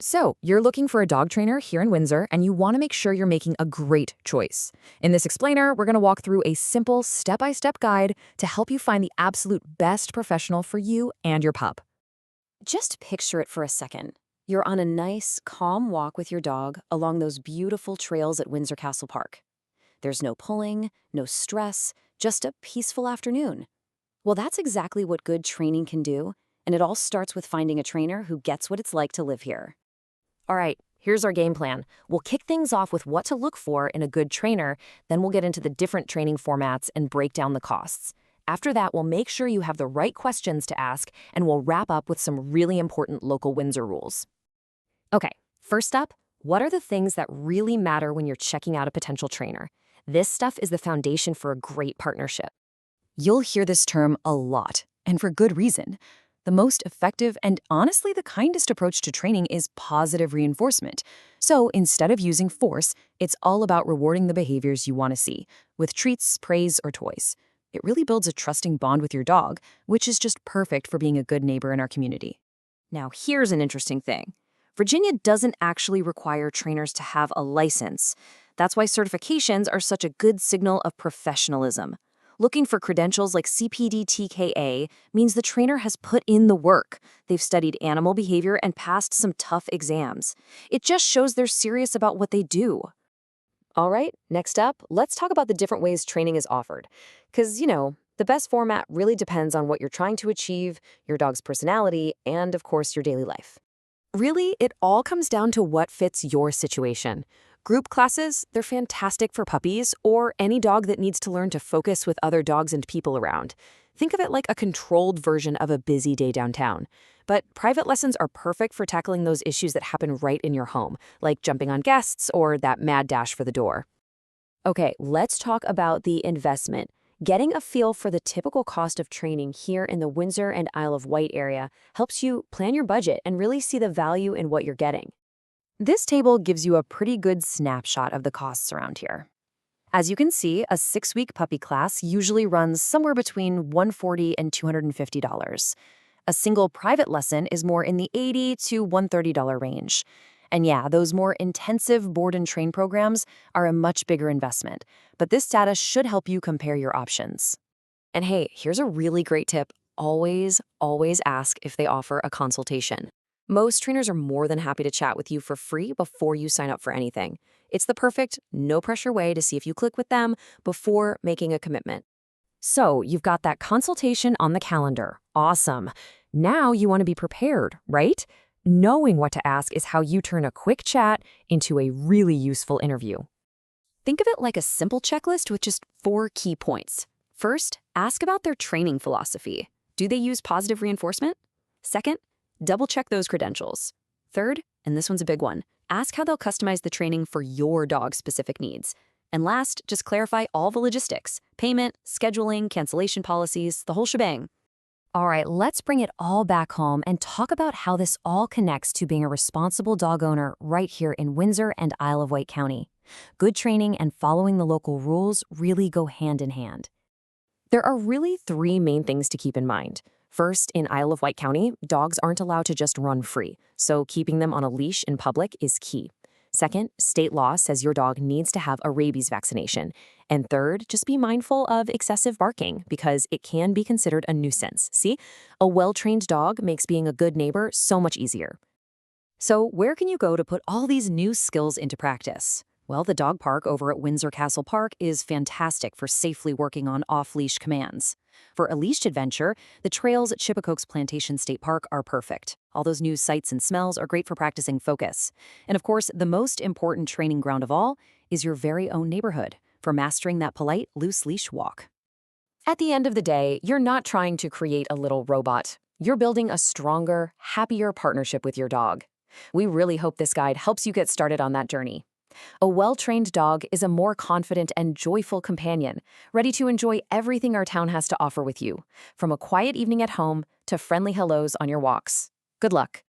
So, you're looking for a dog trainer here in Windsor, and you want to make sure you're making a great choice. In this explainer, we're going to walk through a simple step-by-step guide to help you find the absolute best professional for you and your pup. Just picture it for a second. You're on a nice, calm walk with your dog along those beautiful trails at Windsor Castle Park. There's no pulling, no stress, just a peaceful afternoon. Well, that's exactly what good training can do, and it all starts with finding a trainer who gets what it's like to live here. All right, here's our game plan. We'll kick things off with what to look for in a good trainer, then we'll get into the different training formats and break down the costs. After that, we'll make sure you have the right questions to ask, and we'll wrap up with some really important local Windsor rules. Okay, first up, what are the things that really matter when you're checking out a potential trainer? This stuff is the foundation for a great partnership. You'll hear this term a lot, and for good reason. The most effective and honestly the kindest approach to training is positive reinforcement. So instead of using force, it's all about rewarding the behaviors you want to see, with treats, praise, or toys. It really builds a trusting bond with your dog, which is just perfect for being a good neighbor in our community. Now, here's an interesting thing. Virginia doesn't actually require trainers to have a license. That's why certifications are such a good signal of professionalism. Looking for credentials like CPD-TKA means the trainer has put in the work. They've studied animal behavior and passed some tough exams. It just shows they're serious about what they do. All right, next up, let's talk about the different ways training is offered. Because, the best format really depends on what you're trying to achieve, your dog's personality, and, of course, your daily life. Really, it all comes down to what fits your situation. Group classes, they're fantastic for puppies or any dog that needs to learn to focus with other dogs and people around. Think of it like a controlled version of a busy day downtown. But private lessons are perfect for tackling those issues that happen right in your home, like jumping on guests or that mad dash for the door. Okay, let's talk about the investment. Getting a feel for the typical cost of training here in the Windsor and Isle of Wight area helps you plan your budget and really see the value in what you're getting. This table gives you a pretty good snapshot of the costs around here. As you can see, a 6-week puppy class usually runs somewhere between $140 and $250. A single private lesson is more in the $80 to $130 range. And yeah, those more intensive board and train programs are a much bigger investment, but this data should help you compare your options. And hey, here's a really great tip. Always ask if they offer a consultation. Most trainers are more than happy to chat with you for free before you sign up for anything. It's the perfect, no-pressure way to see if you click with them before making a commitment. So, you've got that consultation on the calendar. Awesome. Now you want to be prepared, right? Knowing what to ask is how you turn a quick chat into a really useful interview. Think of it like a simple checklist with just 4 key points. First, ask about their training philosophy. Do they use positive reinforcement? Second, double-check those credentials. Third, and this one's a big one, ask how they'll customize the training for your dog's specific needs. And last, just clarify all the logistics, payment, scheduling, cancellation policies, the whole shebang. All right, let's bring it all back home and talk about how this all connects to being a responsible dog owner right here in Windsor and Isle of Wight County. Good training and following the local rules really go hand in hand. There are really 3 main things to keep in mind. First, in Isle of Wight County, dogs aren't allowed to just run free, so keeping them on a leash in public is key. Second, state law says your dog needs to have a rabies vaccination. And third, just be mindful of excessive barking because it can be considered a nuisance. See, a well-trained dog makes being a good neighbor so much easier. So where can you go to put all these new skills into practice? Well, the dog park over at Windsor Castle Park is fantastic for safely working on off-leash commands. For a leashed adventure, the trails at Chippewa's Plantation State Park are perfect. All those new sights and smells are great for practicing focus. And of course, the most important training ground of all is your very own neighborhood for mastering that polite, loose leash walk. At the end of the day, you're not trying to create a little robot. You're building a stronger, happier partnership with your dog. We really hope this guide helps you get started on that journey. A well-trained dog is a more confident and joyful companion, ready to enjoy everything our town has to offer with you, from a quiet evening at home to friendly hellos on your walks. Good luck.